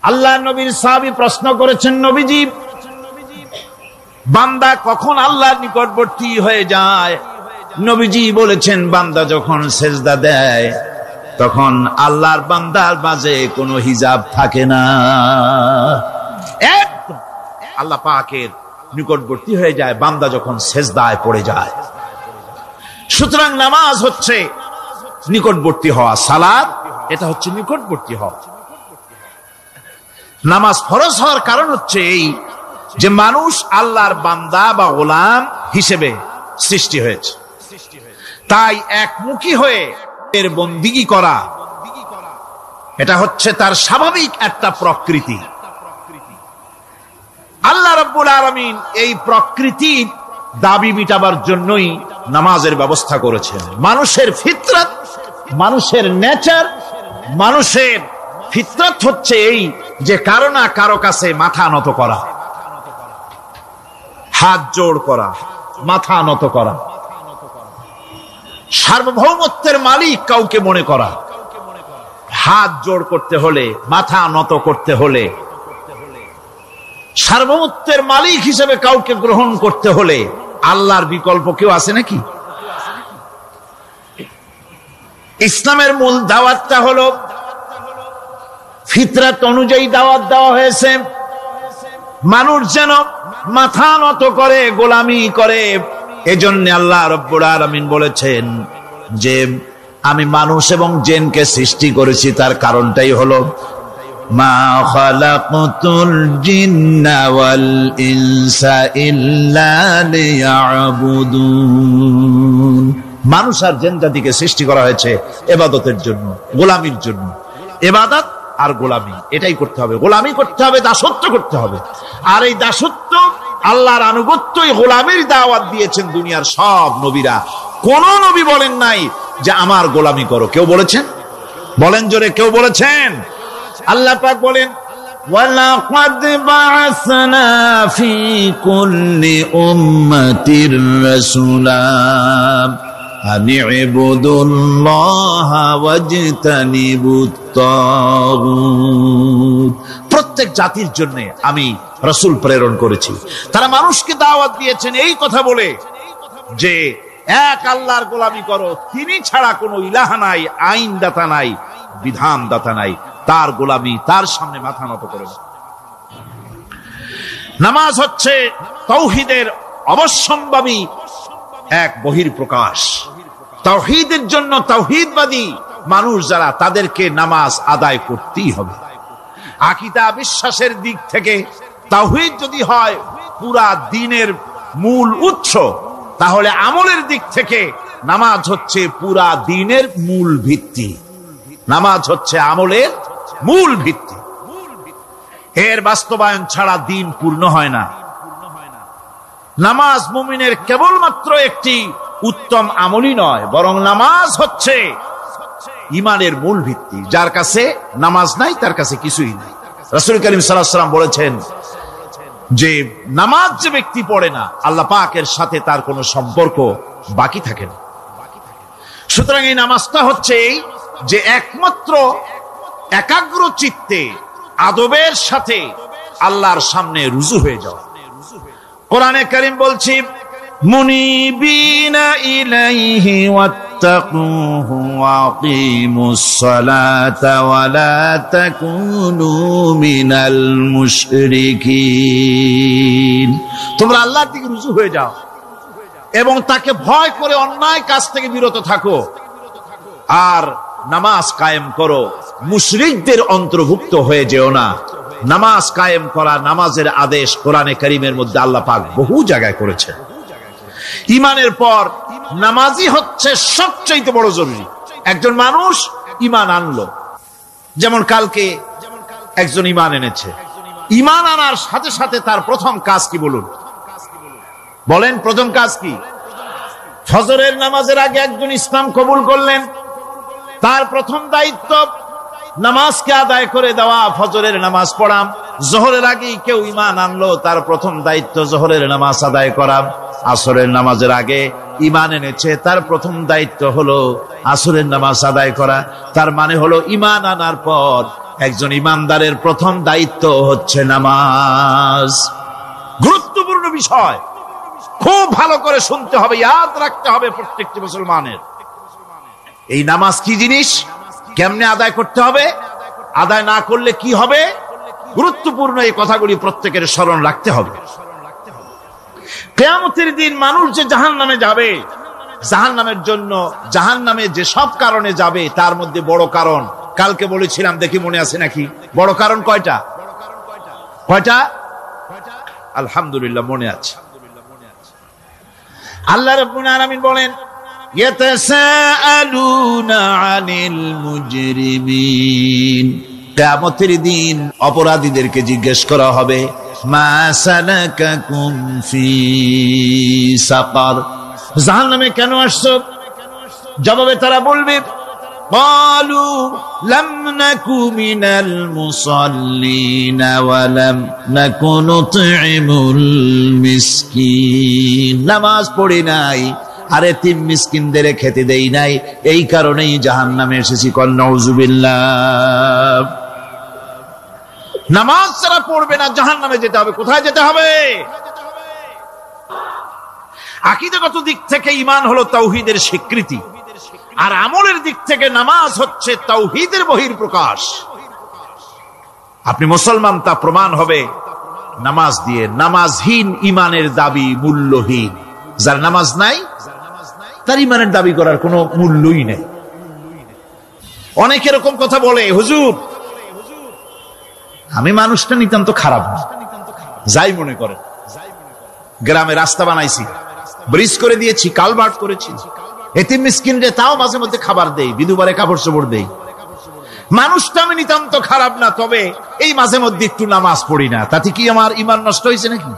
আল্লাহ নবীর সাহাবী প্রশ্ন করেছেন, নবীজি, বান্দা কখন আল্লাহর নিকটবর্তী হয়ে যায়? নবীজি বলেছেন, বান্দা যখন সেজদা দেয় তখন আল্লাহর বান্দার মাঝে কোনো হিজাব থাকে না, একদম আল্লাহ পাকের নিকটবর্তী হয়ে যায় বান্দা যখন সেজদায় পড়ে যায়। সুতরাং নামাজ হচ্ছে নিকটবর্তী হওয়া, সালাত এটা হচ্ছে নিকটবর্তী হওয়া। নামাজ ফরজ হওয়ার কারণ হচ্ছে এই যে মানুষ আল্লাহর বান্দা বা গোলাম হিসেবে সৃষ্টি হয়েছে, তাই একমুখী হয়ে এর বন্দিগি করা এটা হচ্ছে তার স্বাভাবিক একটা প্রকৃতি। আল্লাহ রাব্বুল আলামিন এই প্রকৃতির দাবি মিটাবার জন্যই নামাজের ব্যবস্থা করেছেন। মানুষের ফিতরত, মানুষের নেচার, মানুষের ফিতরত হচ্ছে এই যে কারো না কারো কাছে মাথা নত করা, হাত জোড় করা, মাথা নত করা, সার্বভৌমত্বের মালিক কাউকে মনে করা, হাত জোড় করতে হলে, মাথা নত করতে হলে, সার্বভৌমত্বের মালিক হিসেবে কাউকে গ্রহণ করতে হলে আল্লাহর বিকল্প কেউ আছে নাকি? ইসলামের মূল দাওয়াতটা হলো ফিতরাত অনুযায়ী দাওয়াত দেওয়া হয়েছে, মানুষ যেন মাথা নত করে, গোলামি করে। এজন্য আল্লাহ রাব্বুল আলামিন বলেছেন যে আমি মানুষ এবং জিনকে সৃষ্টি করেছি, তার কারণটাই হলো মা খালাকতুল জিন্না ওয়াল ইনসা ইল্লা লিয়াবুদুন। মানুষ আর জিন জাতিকে সৃষ্টি করা হয়েছে ইবাদতের জন্য, গোলামির জন্য। ইবাদত আর গোলামি এটাই করতে হবে, গোলামি করতে হবে, দাসত্ব করতে হবে। আর এই দাসত্ব, আল্লাহর আনুগত্যই গোলামির দাওয়াত দিয়েছেন দুনিয়ার সব নবীরা। কোন নবী বলেন নাই যে আমার গোলামি করো, কেউ বলেছেন? বলেন জোরে, কেউ বলেছেন? আল্লাহ পাক বলেন, ওয়ালাকাদ বা'আসনা ফি কুল্লি উম্মাতির রাসূলা আন ইবুদুল্লাহা ওয়াজতানিবুত তাগুত। প্রত্যেক জাতির জন্য আমি রাসূল প্রেরণ করেছি, তারা মানুষকে দাওয়াত দিয়েছেন এই কথা বলে যে এক আল্লাহর গোলামি করো, তিনি ছাড়া কোনো ইলাহ নাই, আইন দাতা নাই, বিধান দাতা নাই, তার গোলামি, তার সামনে মাথা নত করে। নামাজ হচ্ছে তাওহীদের অবশ্যম্ভাবী এক বহির্প্রকাশ। তাওহীদের জন্য তাওহীদবাদী মানুষ যারা, তাদেরকে নামাজ আদায় করতেই হবে। আকীদা বিশ্বাসের দিক থেকে তাওহীদ যদি হয় পুরা দ্বীনের মূল উৎস, তাহলে আমলের দিক থেকে নামাজ হচ্ছে পুরা দ্বীনের মূল ভিত্তি। নামাজ হচ্ছে আমলের মূল ভিত্তি, এর বাস্তবায়ন ছাড়া দ্বীন পূর্ণ হয় না। নামাজ মুমিনের কেবলমাত্র একটি উত্তম আমলই নয়, বরং নামাজ হচ্ছে ঈমানের মূল ভিত্তি। যার কাছে নামাজ নাই তার কাছে কিছুই নাই। রাসূল করিম সাল্লাল্লাহু আলাইহি ওয়াসাল্লাম বলেছেন যে নামাজ যে ব্যক্তি পড়ে না, আল্লাহ পাকের সাথে তার কোনো সম্পর্ক বাকি থাকে না। সুতরাং এই নামাজটা হচ্ছে এই যে একমাত্র একাগ্র চিত্তে আদবের সাথে আল্লাহর সামনে রুজু হয়ে যাওয়া। কোরআনে কারীম বলছে, মুনিবিনা ইলাইহি ওয়াত্তাকুহু ওয়া আকিমুস সালাতা ওয়া লা তাকুনু মিনাল মুশরিকিন। তোমরা আল্লাহর দিকে রুজু হয়ে যাও এবং তাকে ভয় করে অন্যায় কাজ থেকে বিরত থাকো, আর নামাজ কায়েম করো, মুশরিকদের অন্তর্ভুক্ত হয়ে যেও না। নামাজ কায়েম করা, নামাজের আদেশ কোরআনে কারীমের মধ্যে আল্লাহ পাক বহু জায়গায় করেছেন। ঈমানের পর নামাজই হচ্ছে সবচেয়ে বড় জরুরি। একজন মানুষ ঈমান আনলো, যেমন কালকে একজন ঈমান এনেছে, ঈমান আনার সাথে সাথে তার প্রথম কাজ কি বলুন? বলেন, প্রথম কাজ কি? ফজরের নামাজের আগে একজন ইসলাম কবুল করলেন, তার প্রথম দায়িত্ব নামাজকে আদায় করে দেওয়া, ফজরের নামাজ পড়া। জোহরের আগে কেউ ঈমান আনলো, তার প্রথম দায়িত্ব জোহরের নামাজ আদায় করা। আসরের নামাজের আগে ঈমান এনেছে, তার প্রথম দায়িত্ব হলো আসরের নামাজ আদায় করা। তার মানে হলো ঈমান আনার পর একজন ইমানদারের প্রথম দায়িত্ব হচ্ছে নামাজ। গুরুত্বপূর্ণ বিষয়, খুব ভালো করে শুনতে হবে, ইয়াদ রাখতে হবে প্রত্যেকটি মুসলমানের। এই নামাজ কি জিনিস, কেমনে আদায় করতে হবে, আদায় না করলে কি হবে, গুরুত্বপূর্ণ এই কথাগুলি প্রত্যেকের স্মরণ রাখতে হবে। কিয়ামতের দিন মানুষ যে জাহান্নামে যাবে, জাহান্নামের জন্য, জাহান্নামে যে সব কারণে যাবে তার মধ্যে বড় কারণ কালকে বলেছিলাম, দেখি মনে আছে নাকি, বড় কারণ কয়টা? কয়টা? আলহামদুলিল্লাহ মনে আছে। আল্লাহ রাব্বুল আলামিন বলেন, ইয়াতাসাআলুনা আনিল মুজরিমিন, কিয়ামতের দিন অপরাধীদেরকে জিজ্ঞেস করা হবে, মা সালাকাকুম ফি সাকার, জাহান্নামে কেন আসছো? জবাবে তারা বলবে, ক্বালু লাম নাকু মিনাল মুসাল্লিনা ওয়া লাম নাকু নুতঈমুল মিসকিন, নামাজ পড়ি নাই আর এতিম মিসকিনদের খেতে দেই নাই, এই কারণেই জাহান্নামে এসেছি। কল নাউযুবিল্লাহ। নামাজ যারা পড়বে না জাহান্নামে যেতে হবে। কোথায় যেতে হবে? আকীদাগত দিক থেকে ঈমান হলো তাওহীদের স্বীকৃতি, আর আমলের দিক থেকে নামাজ হচ্ছে তাওহীদের বহিঃপ্রকাশ। আপনি মুসলমান তা প্রমাণ হবে নামাজ দিয়ে। নামাজহীন ঈমানের দাবি মূল্যহীন। যার নামাজ নাই তার ঈমানের দাবি করার কোনো মূল্যই নেই। অনেকে এরকম কথা বলে, হুজুর আমি মানুষটা নিতান্ত খারাপ না, যাই মনে করেন, গ্রামে রাস্তা বানাইছি, ব্রিজ করে দিয়েছি, কালভার্ট করেছি, এতিম মিসকিনরে তাও মাঝে মধ্যে খাবার দেই, বিধবারে কাপড় চোপড় দেই, মানুষটা আমি নিতান্ত খারাপ না, তবে এই মাঝে মধ্যে একটু নামাজ পড়ি না, তাতে কি আমার ঈমান নষ্ট হয়েছে নাকি?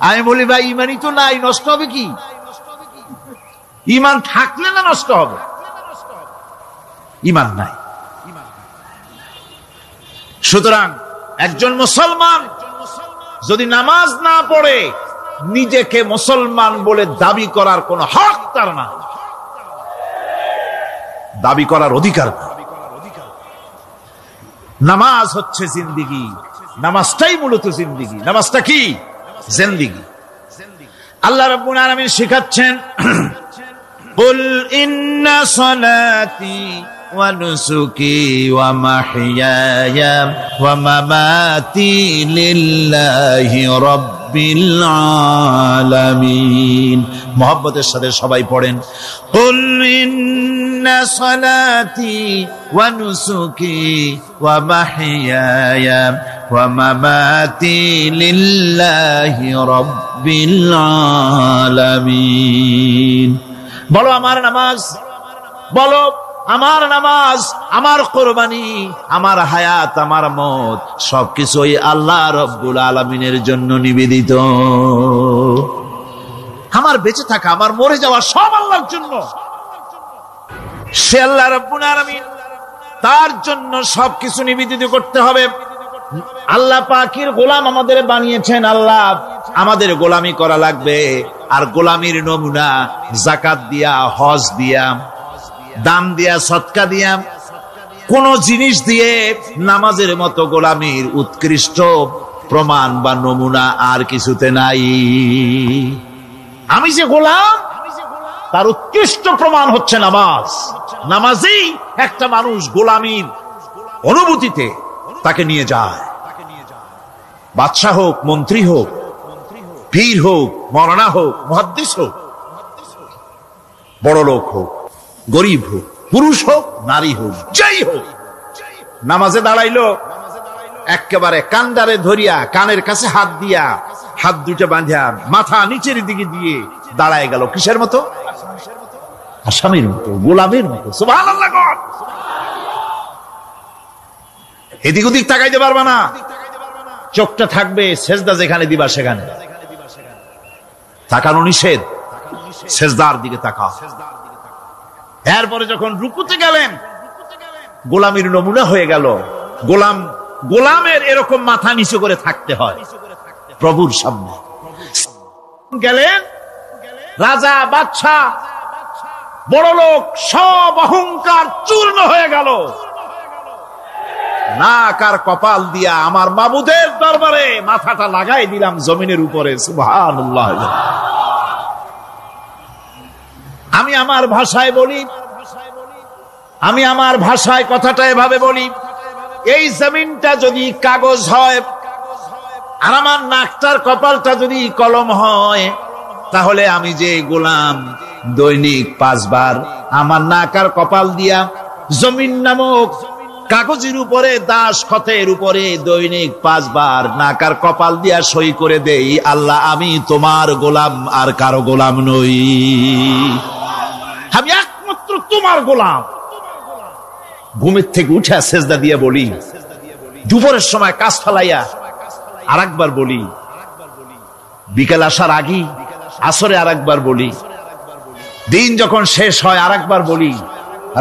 আমি বলি, ভাই ঈমানই তো নাই, নষ্ট হবে কি? ঈমান থাকলে না নষ্ট হবে? ঈমান নাই। সুতরাং একজন মুসলমান যদি নামাজ না পড়ে, নিজেকে মুসলমান বলে দাবি করার কোন হক তার না, দাবি করার অধিকার না। নামাজ হচ্ছে জিন্দেগি, নামাজটাই মূলত জিন্দেগি। নামাজটা কি? জিন্দেগি। আল্লাহ রাব্বুল আলামিন শিখাচ্ছেন, কুল ইন্না সালাতি ওয়া নুসুকি ওয়া মাহইয়ায়া ওয়া মামাতি লিল্লাহি রাব্বিল আলামিন। মুহাব্বতের সাথে সবাই পড়েন, কুল ইন্না সালাতি ওয়া নুসুকি ওয়া মাহইয়ায়া ওয়া মামাতি লিল্লাহি রাব্বিল আলামিন। বলো আমার নামাজ, বলো আমার নামাজ, আমার কোরবানি, আমার হায়াত, আমার মত সবকিছু আল্লাহ রব্বুল আলামিনের জন্য নিবেদিত। আমার বেঁচে থাকা, আমার মরে যাওয়া সব আল্লাহর জন্য। সে আল্লাহ রব্বুল আলামিন, তার জন্য সবকিছু নিবেদিত করতে হবে। আল্লাহ পাকের গোলাম আমাদের বানিয়েছেন, আল্লাহ আমাদের গোলামি করা লাগবে। আর গোলামির নমুনা যাকাত দিয়া, হজ দিয়া, দান দিয়া, সদকা দিয়া, কোন জিনিস দিয়ে নামাজের মতো গোলামির উৎকৃষ্ট প্রমাণ বা নমুনা আর কিছুতে নাই। আমি যে গোলাম তার উৎকৃষ্ট প্রমাণ হচ্ছে নামাজ। নামাজেই একটা মানুষ গোলামির অনুভূতিতে তাকে নিয়ে যায়। বাদশাহ হোক, মন্ত্রী হোক, পীর হোক, মওলানা হোক, মুহাদ্দিস হোক, বড় লোক হোক, গরিব হোক, পুরুষ হোক, নারী হোক, যাই হোক, নামাজে দাঁড়াইলো, একেবারে কান্দারে ধরিয়া, কানের কাছে হাত দিয়া, হাত দুটো বাঁধিয়া, মাথা নিচের দিকে দিয়ে দাঁড়ায় গেল। কিসের মতো? আসামির মতো, গোলামের মতো। সুবহানাল্লাহ। এদিক ওদিক তাকাইতে পারবা না, চোখটা থাকবে সেজদা যেখানে দিবা সেখানে। তাকানো নিষেধ, সেজদার দিকে তাকাও। এরপরে যখন রুকুতে গেলেন, গোলামির নমুনা হয়ে গেল। গোলামের এরকম মাথা নিচু করে থাকতে হয় প্রভুর সামনে। গেলেন রাজা, বাদশা, বড় লোক, সব অহংকার চূর্ণ হয়ে গেল। নাক আর কপাল দিয়া আমার মাবুদের দরবারে মাথাটা লাগাই দিলাম জমিনের উপরে। সুবহানাল্লাহ। আমি আমার ভাষায় বলি, আমি আমার ভাষায় কথাটা এভাবে বলি, এই জমিনটা যদি কাগজ হয় আর আমার নাকটার কপালটা যদি কলম হয়, তাহলে আমি যে গোলাম দৈনিক 5 বার আমার নাক আর কপাল দিয়া জমিন নামক কাগজের উপরে, দাস খতের উপরে দৈনিক 5 বার নাক আর কপাল দিয়া সই করে দেই, আল্লাহ আমি তোমার গোলাম আর কারো গোলাম নই, আমি একমাত্র তোমার গোলাম। ঘুমের থেকে উঠে সেজদা দিয়ে বলি, দুপুরের সময় কাজ ফেলাইয়া আর একবার বলি, বিকেল আসার আগে আসরে আর একবার বলি, দিন যখন শেষ হয় আর একবার বলি,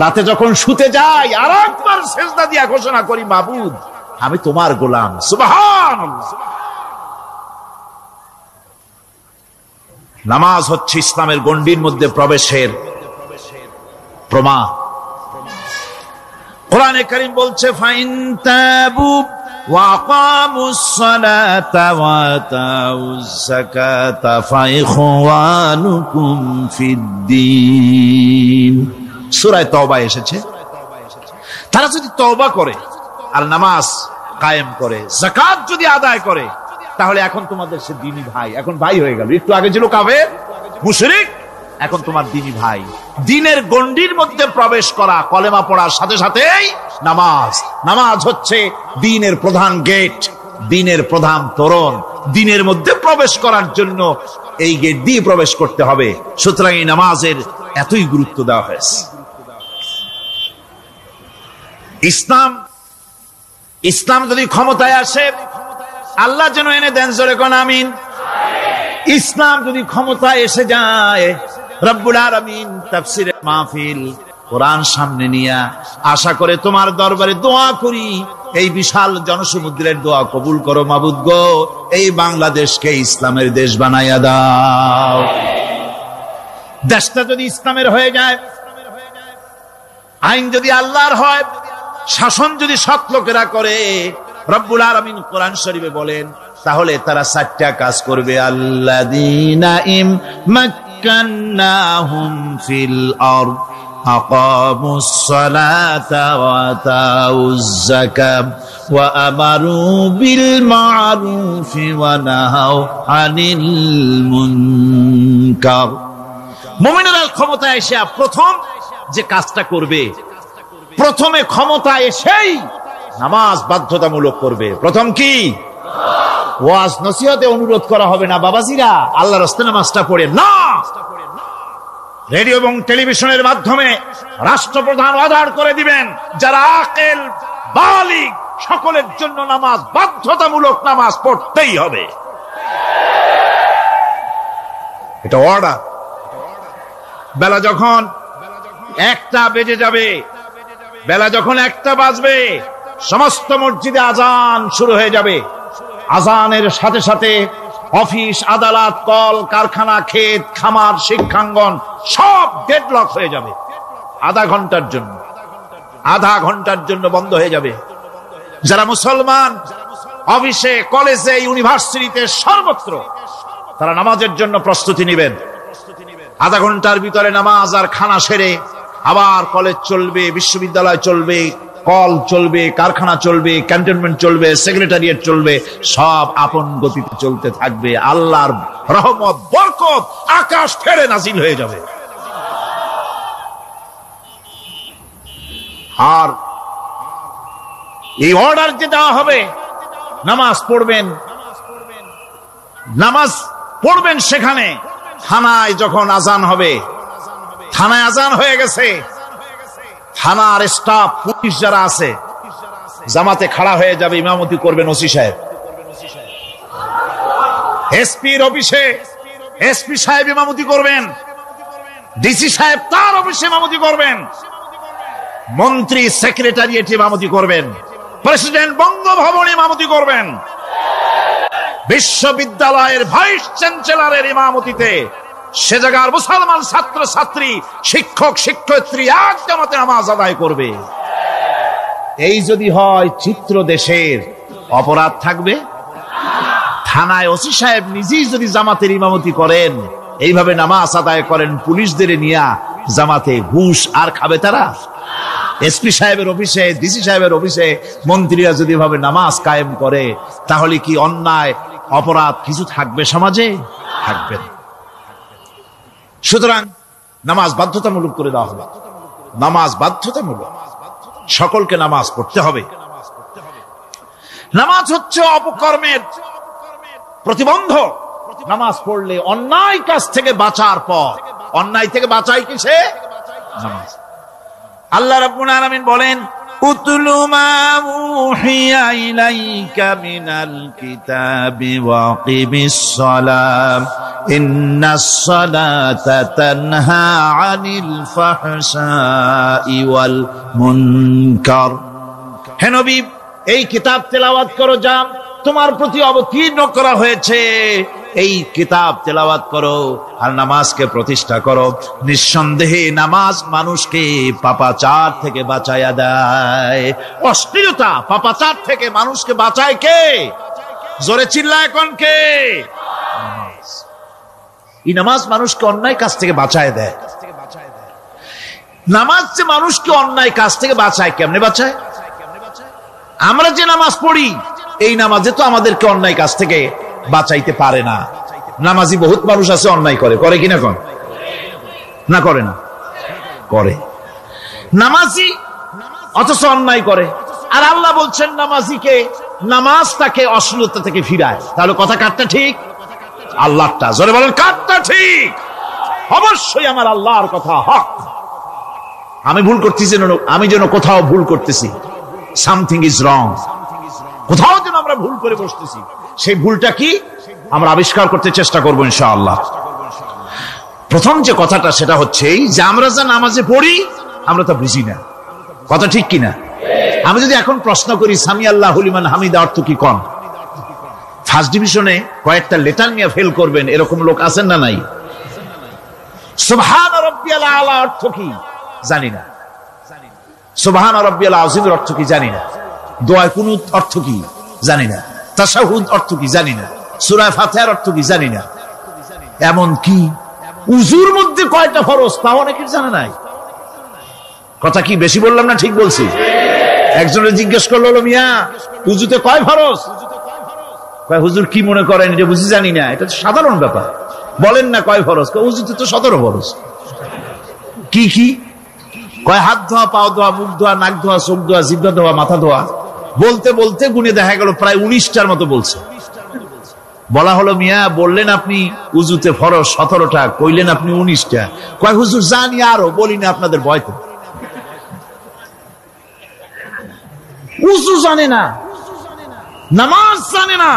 রাতে যখন শুতে যাই আর একবার সেজদা দিয়া ঘোষণা করি, মাবুদ আমি তোমার গোলাম। সুবহানাল্লাহ। নামাজ হচ্ছে ইসলামের গণ্ডির মধ্যে প্রবেশের প্রমাণ। কোরআনে কারীম বলছে, ফাইন তাবু ওয়া আকামুস সালাতা ওয়া আতাউজ যাকাতা ফাইখওয়ানুকুম ফিদ্দীন। সূরা তওবা এসেছে, তারা যদি তওবা করে আর নামাজ কায়েম করে, যাকাত যদি আদায় করে, তাহলে এখন তোমাদের সে দ্বীনি ভাই, এখন ভাই হয়ে গেল। একটু আগে ছিল কাফের মুশরিক, এখন তোমার দ্বীনি ভাই। দ্বীনের গণ্ডির মধ্যে প্রবেশ করা, কলেমা পড়ার সাথে সাথেই নামাজ। নামাজ হচ্ছে দ্বীনের প্রধান গেট, দ্বীনের প্রধান তোরণ। দ্বীনের মধ্যে প্রবেশ করার জন্য এই গেট দিয়ে প্রবেশ করতে হবে। সুতরাং এই নামাজের এতই গুরুত্ব দেওয়া হয়েছে। ইসলাম যদি ক্ষমতায় আসে, আল্লাহ যেন এনে দেন, জোরে কোন আমিন। ইসলাম যদি ক্ষমতায় এসে যায়, রব্বুল আলামিন তাফসীরের মাহফিল, কোরআন সামনে নিয়ে আশা করে তোমার দরবারে দোয়া করি, এই বিশাল জনসমুদ্রের দোয়া কবুল করো মাবুদ গো, এই বাংলাদেশকে ইসলামের দেশ বানাইয়া দাও। দেশটা যদি ইসলামের হয়ে যায়, আইন যদি আল্লাহর হয়, শাসন যদি সৎ লোকেরা করে, রব্বুল আলামিন কোরআন শরীফে বলেন, তাহলে তারা 4টা কাজ করবে। আল্লাযীনা মাক্কান্নাহুম ফিল আরদ আকামুস সালাতা ওয়া আতাউজ যাকাত ওয়া আমারু বিল মা'রুফি ওয়া নাহাউ আনিল মুনকার। মুমিনেরা ক্ষমতায় এসে প্রথম যে কাজটা করবে, প্রথমে ক্ষমতা এসেই নামাজ বাধ্যতামূলক করবে। প্রথম কি? ওয়াজ নসিহতে অনুরোধ করা হবে না, বাবাজিরা আল্লাহর রাস্তায় নামাজটা পড়ে না। রেডিও এবং টেলিভিশনের মাধ্যমে রাষ্ট্রপ্রধান অর্ডার করে দিবেন, যারা আকেল বালিগ সকলের জন্য নামাজ বাধ্যতামূলক, নামাজ পড়তেই হবে, এটা অর্ডার। বেলা যখন 1টা বেজে যাবে, বেলা যখন 1টা বাজবে, সমস্ত মসজিদে আজান শুরু হয়ে যাবে। আজানের সাথে সাথে অফিস, আদালত, কল কারখানা, ক্ষেত খামার, শিক্ষাঙ্গন সব ডেডলক হয়ে যাবে। আধা ঘন্টার জন্য বন্ধ হয়ে যাবে। যারা মুসলমান অফিসে, কলেজে, ইউনিভার্সিটিতে, সর্বত্র তারা নামাজের জন্য প্রস্তুতি নেবেন। আধা ঘন্টার ভিতরে নামাজ আর খানা সেরে আবার কলেজ চলবে, বিশ্ববিদ্যালয় চলবে, কল চলবে, কারখানা চলবে, ক্যান্টনমেন্ট চলবে, সেক্রেটারিয়েট চলবে, সব আপন গতিতে চলতে থাকবে। আল্লাহর রহমত, বরকত আকাশ ফেরে নাজিল হয়ে যাবে। আর এই অর্ডার যে দেওয়া হবে, নামাজ পড়বেন, নামাজ পড়বেন সেখানে। থানায় যখন আজান হবে, থানায় আজান হয়ে গেছে, থানার স্টাফ, পুলিশ যারা আছে, জামাতে খাড়া হয়ে যাবে, ইমামতি করবেন ওসি সাহেব। এসপির অফিসে এসপি সাহেব ইমামতি করবেন, ডিসি সাহেব তার অফিসে ইমামতি করবেন, মন্ত্রী সেক্রেটারিয়েট ইমামতি করবেন, প্রেসিডেন্ট বঙ্গভবন ইমামতি করবেন, বিশ্ববিদ্যালয়ের ভাইস চ্যান্সেলরের ইমামতিতে সে জায়গার মুসলমান ছাত্র ছাত্রী, শিক্ষক শিক্ষয়িত্রী এক জামাতে নামাজ আদায় করবে। এই যদি হয় চিত্র দেশের, অপরাধ থাকবে? থানায় ওসি সাহেব নিজেই যদি জামাতের ইমামতি করেন, এইভাবে নামাজ আদায় করেন পুলিশদের নিয়ে জামাতে, ঘুষ আর খাবে তারা? এসপি সাহেবের অফিসে, ডিসি সাহেবের অফিসে মন্ত্রীরা যদি ভাবে নামাজ কায়েম করে, তাহলে কি অন্যায় অপরাধ কিছু থাকবে সমাজে? থাকবে না। সুতরাং নামাজ বাধ্যতামূলক করে দেওয়া হবে। নামাজ বাধ্যতামূলক, সকলকে নামাজ পড়তে হবে। নামাজ হচ্ছে অপকর্মের প্রতিবন্ধক। নামাজ পড়লে অন্যায় কাজ থেকে বাঁচার পর, অন্যায় থেকে বাঁচাই কিসে? নামাজ। আল্লাহ রাব্বুল আলামিন বলেন, উতলু মা উহিয়া ইলাইকা মিনাল কিতাবি ওয়া আকিমিস সালাম ইন্নাস সালাতা তানহা আনিল ফাহশাই ওয়াল মুনকার। হে নবী, এই কিতাব তেলাওয়াত করো, যা তোমার প্রতি অবতীর্ণ করা হয়েছে, এই কিতাব তেলাওয়াত করো আর নামাজকে প্রতিষ্ঠা করো। নিঃসন্দেহে নামাজ মানুষকে পাপাচার থেকে বাঁচায়া দেয়। অশ্লীলতা, পাপাচার থেকে মানুষকে বাঁচায় কে? জোরে চিল্লায় কোন কে? নামাজ। এই নামাজ মানুষকে অন্যায় কাজ থেকে বাঁচায় দেয়। নামাজ যে মানুষকে অন্যায় কাজ থেকে বাঁচায়, কেমনে বাঁচায়? আমরা যে নামাজ পড়ি, এই নামাজে তো আমাদেরকে অন্যায় কাজ থেকে বাঁচাইতে পারে না। নামাজি বহুত মানুষ আছে অন্যায় করে, করে কিনা? কোন না করে না? করে। নামাজি অথচ অন্যায় করে। আর আল্লাহ বলছেন নামাজিকে, নামাজ তাকে অশ্লীলতা থেকে ফিরায়। তাহলে কথা কারটা ঠিক? আল্লাহটা। জোরে বলেন, কারটা ঠিক? অবশ্যই আমার আল্লাহর কথা হক। আমি ভুল করতেছি, আমি যেন কোথাও ভুল করতেছি, সামথিং ইজ রং, কোথাও যেন আমরা ভুল করে বসতেছি, সেই ভুলটা কি আমরা আবিষ্কার করতে চেষ্টা করবো ইনশাআল্লাহ। প্রথম যে কথাটা সেটা হচ্ছে যে আমরা যা নামাজে পড়ি আমরা তা বুঝি না। কথা ঠিক কিনা? আমি যদি এখন প্রশ্ন করি সামি আল্লাহু লিমান হামিদা অর্থ কি, কোন ফার্স্ট ডিভিশনে কয়েকটা লেটার নিয়ে ফেল করবেন, এরকম লোক আছেন না নাই? সুবহান রাব্বিয়াল আলা অর্থ কি জানি না, সুবহান রাব্বিয়াল আযীমের অর্থ কি জানি না, দোয়া কুনুত অর্থ কি জানি না, তাশাহুদ অর্থ কি জানি না, সূরা ফাতিহার অর্থ কি জানি না। এমন কি উযুর মধ্যে কয়টা ফরজ তাও অনেকের জানা নাই। কথা কি বেশি বললাম না ঠিক বলছি? একজনে জিজ্ঞেস করলো, মিয়া উযুতে কয় ফরজ? কয় হুজুর কি মনে করেন এটা বুঝি জানি না, এটা তো সাধারণ ব্যাপার, বলেন না কয় ফরজ? উযুতে তো 17 ফরজ। কি কি? কয় হাত ধোয়া, পাও ধোয়া, মুখ ধোয়া, নাক ধোয়া, চোখ ধোয়া, জিহ্বা ধোয়া, মাথা ধোয়া। বলতে বলতে গুনে দেখা গেল প্রায় 19টার মতো বলছে। বলা হলো, মিয়া বললেন আপনি উযুতে ফরজ 17টা, কইলেন আপনি 19টা। কয় হুজুর জানি আরো, বলি না আপনাদের ভয়তে। উযু জানে না, নামাজ জানে না,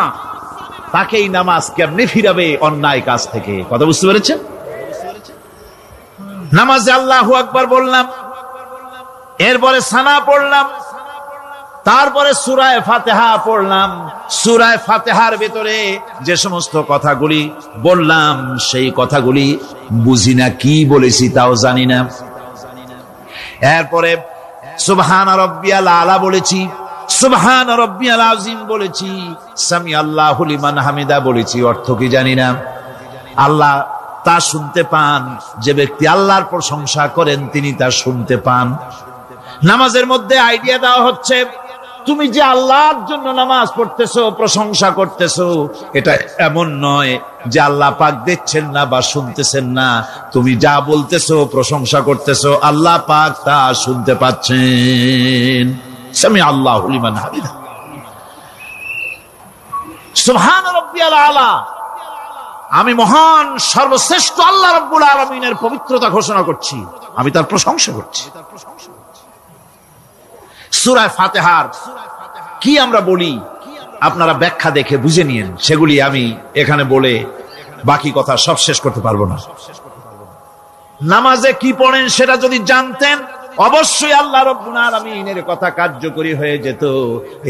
তাকে এই নামাজ কেমনে ফিরাবে অন্যায় কাজ থেকে? কথা বুঝতে পেরেছেন? নামাজে আল্লাহু আকবার বললাম, এরপরে সানা পড়লাম, তারপরে সূরা ফাতিহা পড়লাম। সূরা ফাতিহার ভিতরে যে সমস্ত কথাগুলি বললাম সেই কথাগুলি বুঝি না, কি বলেছি তাও জানি না। এরপরে সুবহান রাব্বিয়াল আলা বলেছি, সুবহান রাব্বিয়াল আযীম বলেছি, সামি আল্লাহু লিমান হামিদা বলেছি, অর্থ কি জানি না। আল্লাহ তা শুনতে পান, যে ব্যক্তি আল্লাহর প্রশংসা করেন তিনি তা শুনতে পান। নামাজের মধ্যে আইডিয়া দেওয়া হচ্ছে, তুমি যে আল্লাহর জন্য নামাজ পড়তেছো, প্রশংসা করতেছো, এটা এমন নয় যে আল্লাহ পাক দেখছেন না বা শুনতেছেন না। তুমি যা বলতেছো, প্রশংসা করতেছো, আল্লাহ পাক তা শুনতে পাচ্ছেন। সামি আল্লাহু লিমান হামিদা। সুবহান রাব্বিয়াল আলা, আমি মহান সর্বশ্রেষ্ঠ আল্লাহ রাব্বুল আলামিনের পবিত্রতা ঘোষণা করছি, আমি তার প্রশংসা করছি। সূরা ফাতিহার কি আমরা বলি আপনারা ব্যাখ্যা দেখে বুঝে নিয়েন, সেগুলি আমি এখানে বলে বাকি কথা সব শেষ করতে পারবো না। নামাজে কি পড়েন সেটা যদি জানতেন, অবশ্যই আল্লাহ রাব্বুল আলামিনের কথা কার্যকরী হয়ে যেত।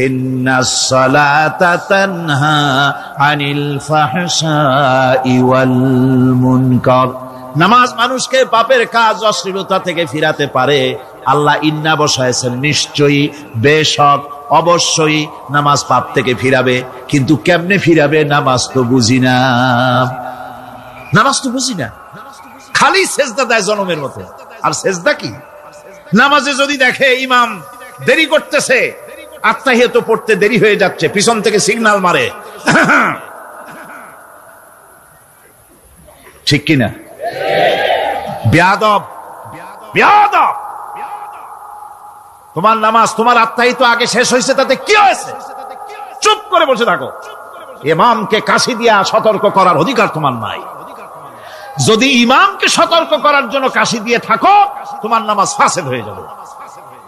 ইন্নাস সালাতা তানহা আনিল ফাহশাই ওয়াল মুনকার। নামাজ মানুষকে পাপের কাজ, অশ্লীলতা থেকে ফিরাতে পারে। আল্লাহ ইন্না বসায়ছেন, নিশ্চয়ই, বেশক, অবশ্যই নামাজ পাপ থেকে ফিরাবে। কিন্তু কেমনে ফিরাবে নামাজ তো বুঝি না, নামাজ তো বুঝি না। খালি সেজদা দেয় জনমের মতো। আর সেজদা কি? নামাজে যদি দেখে ইমাম দেরি করতেছে, আত্তাহিয়াত পড়তে দেরি হয়ে যাচ্ছে, পিছন থেকে সিগন্যাল মারে, ঠিক কিনা? বেয়াদব, বেয়াদব। তোমার নামাজ, তোমার আত্তাহিয়াত আগে শেষ হয়েছে, তাতে কি হয়েছে? চুপ করে বসে থাকো। ইমামকে কাশি দিয়া সতর্ক করার অধিকার তোমার নাই। যদি ইমামকে সতর্ক করার জন্য কাশি দিয়ে থাকো, তোমার নামাজ ফাসেদ হয়ে যাবে।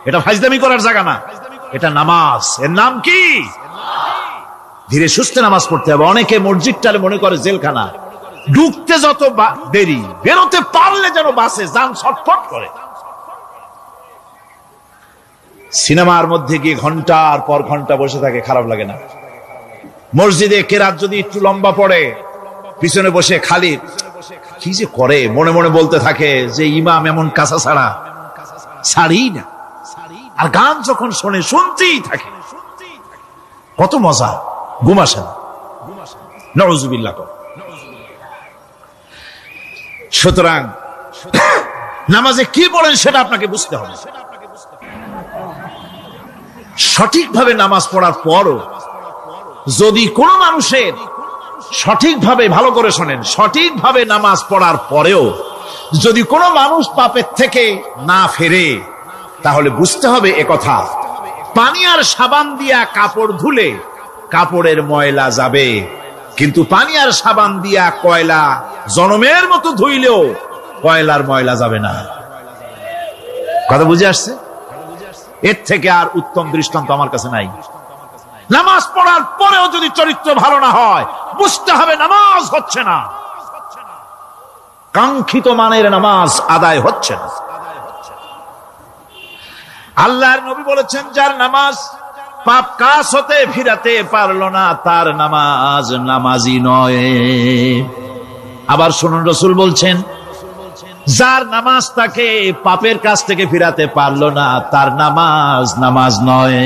এটা ফাজলামি করার জায়গা না, এটা নামাজ। এর নাম কি? ধীরে সুস্থে নামাজ পড়তে হবে। অনেকে মসজিদটারে মনে করে জেলখানা, ঢুকতে যত দেরি, বেরোতে পারলে যেন বাসে যান ছটফট করে। সিনেমার মধ্যে গিয়ে ঘন্টার পর ঘন্টা বসে থাকে, খারাপ লাগে না? মসজিদে কেরাত যদি একটু লম্বা পড়ে, পিছনে বসে খালি কি যে করে, মনে মনে বলতে থাকে যে ইমাম এমন কাঁচা ছাড়া ছাড়ি না। আর গান যখন শোনে, শুনতেই থাকে, কত মজা, ঘুম আসে না। নাউযুবিল্লাহ। সুতরাং নামাজে কি পড়েন সেটা আপনাকে বুঝতে হবে। সঠিকভাবে নামাজ পড়ার পরও যদি কোনো মানুষের সঠিকভাবে, ভালো করে শোনেন, সঠিকভাবে নামাজ পড়ার পরেও যদি কোনো মানুষ পাপের থেকে না ফেরে, তাহলে বুঝতে হবে একথা, পানি আর সাবান দিয়া কাপড় ধুলে কাপড়ের ময়লা যাবে, কিন্তু পানি আর সাবান দিয়া কয়লা জনমের মতো ধুইলেও কয়লার ময়লা যাবে না। কথা বুঝে আসছে? এর থেকে আর উত্তম দৃষ্টান্ত আমার কাছে নাই। নামাজ পড়ার পরেও যদি চরিত্র ভালো না হয়, বুঝতে হবে নামাজ হচ্ছে না, কাঙ্ক্ষিত মানের নামাজ আদায় হচ্ছে না। আল্লাহর নবী বলেছেন, যার নামাজ পাপ কাজ হতে ফিরাতে পারলো না, তার নামাজ নামাজি নয়। আবার শুনুন, রাসূল বলছেন, যার নামাজ তাকে পাপের কাছ থেকে ফিরাতে পারলো না, তার নামাজ নামাজ নয়,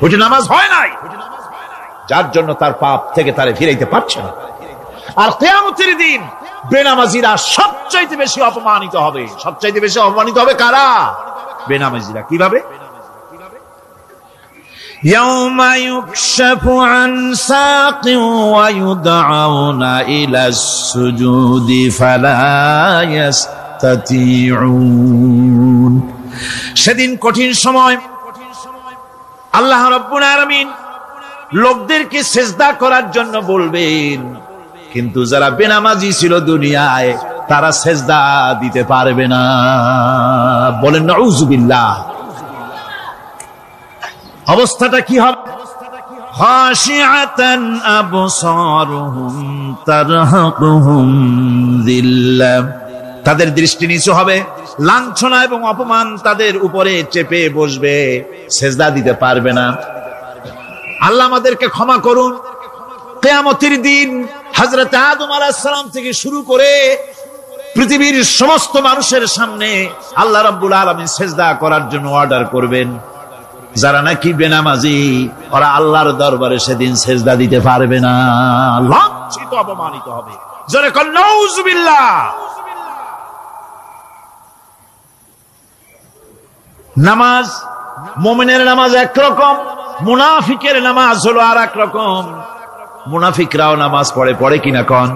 ওটি নামাজ হয় নাই, যার জন্য তার পাপ থেকে তারে ফিরাইতে পারছে না। আর কিয়ামতের দিন বেনামাজিরা সবচাইতে বেশি অপমানিত হবে। সবচাইতে বেশি অপমানিত হবে কারা? বেনামাজিরা। কিভাবে? ইয়াউমা ইউকশাফু আন সাকিন ওয়া ইউদআউনা ইলাস সুজুদি ফালা ইস্তাতিউন। সেদিন কঠিন সময়, আল্লাহ রাব্বুল আলামিন লোকদেরকে সিজদা করার জন্য বলবেন, কিন্তু যারা বেনামাজি ছিল দুনিয়ায়, তারা সিজদা দিতে পারবে না। বলেন নাউযুবিল্লাহ। অবস্থাটা কি হবে? খাশিআতান আবসারুহুম তারহাকুহুম যিল্লাহ। তাদের দৃষ্টি নিচু হবে, লাঞ্ছনা এবং অপমান তাদের উপরে চেপে বসবে, সিজদা দিতে পারবে না। আল্লাহ আমাদেরকে ক্ষমা করুন। কিয়ামতের দিন হযরত আদম আলাইহিস সালাম থেকে শুরু করে পৃথিবীর সমস্ত মানুষের সামনে আল্লাহ রাব্বুল আলামিন সিজদা করার জন্য অর্ডার করবেন। যারা নাকি বেনামাজি, ওরা আল্লাহর দরবারে সেদিন সিজদা দিতে পারবে না, লাঞ্ছিত, অপমানিত হবে। জোরে বলেন নাউযুবিল্লাহ। নামাজ, মুমিনের নামাজ একরকম, মুনাফিকের নামাজ হলো আর এক রকম। মুনাফিকরাও নামাজ পড়ে, পড়ে কিনা কন?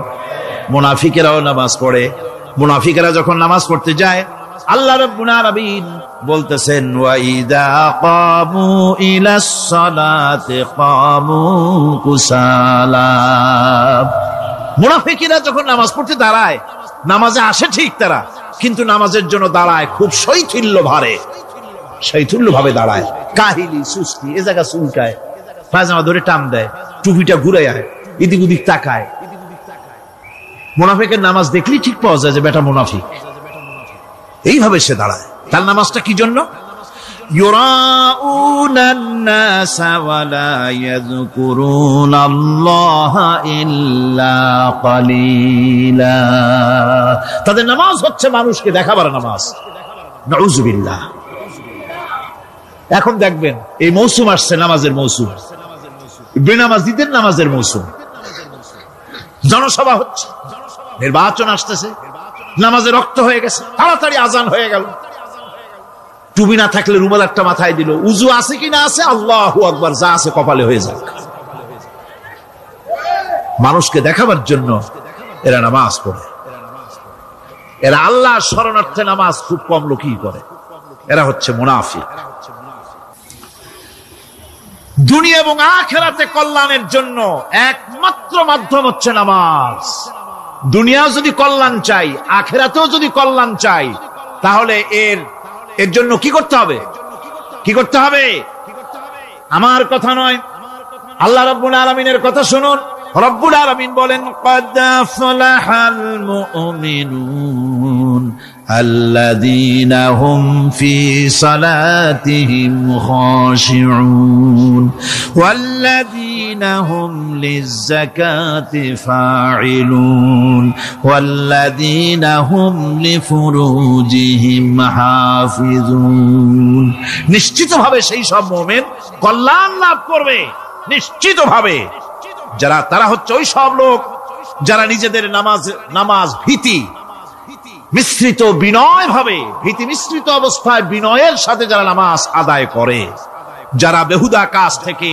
মুনাফিকেরাও নামাজ পড়ে। মুনাফিকেরা যখন নামাজ পড়তে যায়, আল্লাহ রাব্বুল আলামিন বলতেছেন, ওয়া ইযা কামু ইলাস সালাতি কামু কুসালা। মুনাফিকেরা যখন নামাজ পড়তে দাঁড়ায়, নামাজে আসে ঠিক তারা, কিন্তু নামাজের জন্য দাঁড়ায় খুব শৈথিল্য ভারে, শৈথিল্য ভাবে দাঁড়ায়, কাহিলি, সুস্তি, এ জায়গা চুলকায়, পায়জামা ধরে টান দেয়, টুপিটা ঘুরে যায়, এদিক ওদিক তাকায়। মুনাফিকের নামাজ দেখলেই ঠিক পাওয়া যায় যে বেটা মুনাফিক। এইভাবে সে দাঁড়ায়। তার নামাজটা কি জন্য? ইউরাউনান নাসা ওয়া লা ইয়াযকুরুনাল্লাহা ইল্লা কালিলা। তাদের নামাজ হচ্ছে মানুষকে দেখাবার নামাজ, নাউযুবিল্লাহ। এখন দেখবেন এই মৌসুম আসছে, নামাজের মৌসুম, বেনামাজিদের নামাজের মৌসুম। জনসভা হচ্ছে, নির্বাচন আসতেছে, নামাজে রক্ত হয়ে গেছে, তাড়াতাড়ি আজান হয়ে গেল। টুপি না থাকলে রুমাল একটা মাথায় দিল, উজু আছে কি না আছে, আল্লাহু আকবার, যা আছে কপালে হয়ে যাক। মানুষকে দেখাবার জন্য এরা নামাজ পড়ে। এরা আল্লাহ শরণার্থে নামাজ খুব কম লোকই করে। এরা হচ্ছে মুনাফিক। দুনিয়া এবং আখিরাতে কল্যাণের জন্য একমাত্র মাধ্যম হচ্ছে নামাজ। দুনিয়া যদি কল্যাণ চাই, আখিরাতেও যদি কল্যাণ চাই, তাহলে এর জন্য কি করতে হবে? কি করতে হবে? আমার কথা নয়, আল্লাহ রাব্বুল আলামিনের কথা শুনুন। রব্বুল আলামিন বলেন, ক্বাদ আফলাহাল মুমিনুন আল্লাযীনা হুম ফি সালাতিহিম খাশিউন ওয়াল্লাযীনা হুম লিয-যাকাতি ফাঈলুন ওয়াল্লাযীনা হুম লিফুরুজিহিম হাফিজুন। নিশ্চিতভাবে সেই সব মুমিন কল্যাণ লাভ করবে, নিশ্চিতভাবে। তারা হচ্ছে ওই সব লোক যারা নিজেদের নামাজ ভীতি মিশ্রিত, বিনয় ভাবে, ভীতি মিশ্রিত অবস্থায় বিনয়ের সাথে যারা নামাজ আদায় করে, যারা বেহুদা কাজ থেকে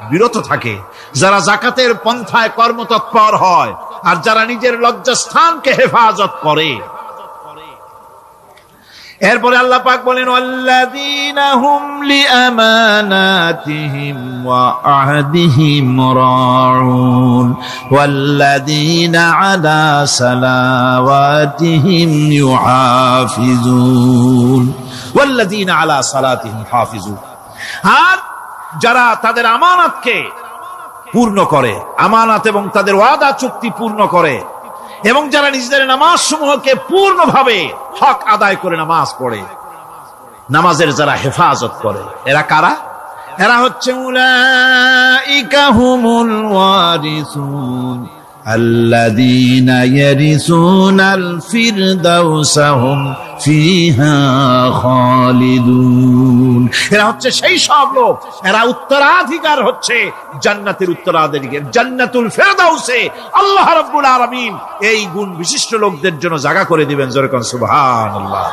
বিরত থাকে, যারা যাকাতের পন্থায় কর্মতৎপর হয়, আর যারা নিজের লজ্জাস্থানকে হেফাজত করে। এরপরে আল্লাহ পাক বলেন, ওয়াল্লাযীনা হুম লিআমানাতিহিম ওয়া আহদিহিম রাউন ওয়াল্লাযীনা আলা সালাওয়াতিহিম ইউহাফিজুন ওয়াল্লাযীনা আলা সালাতিহিম হাফিজুন। আর যারা তাদের আমানতকে পূর্ণ করে, আমানত এবং তাদের ওয়াদা চুক্তি পূর্ণ করে, এবং যারা নিজেদের নামাজ সমূহকে পূর্ণভাবে হক আদায় করে নামাজ পড়ে, নামাজের যারা হেফাজত করে, এরা কারা? এরা হচ্ছে উলাইকা হুমুল ওয়ারিসুন আল্লাযীনা ইয়ারিসুনাল ফিরদাউসা হুম ফিহা খালিদুন। এরা হচ্ছে সেই সব লোক, এরা উত্তরাধিকার হচ্ছে জান্নাতের উত্তরাধিকার, জান্নাতুল ফিরদাউসে আল্লাহ রাব্বুল আলামিন এই গুণ বিশিষ্ট লোকদের জন্য জায়গা করে দিবেন। জোরে কোন সুবহানাল্লাহ।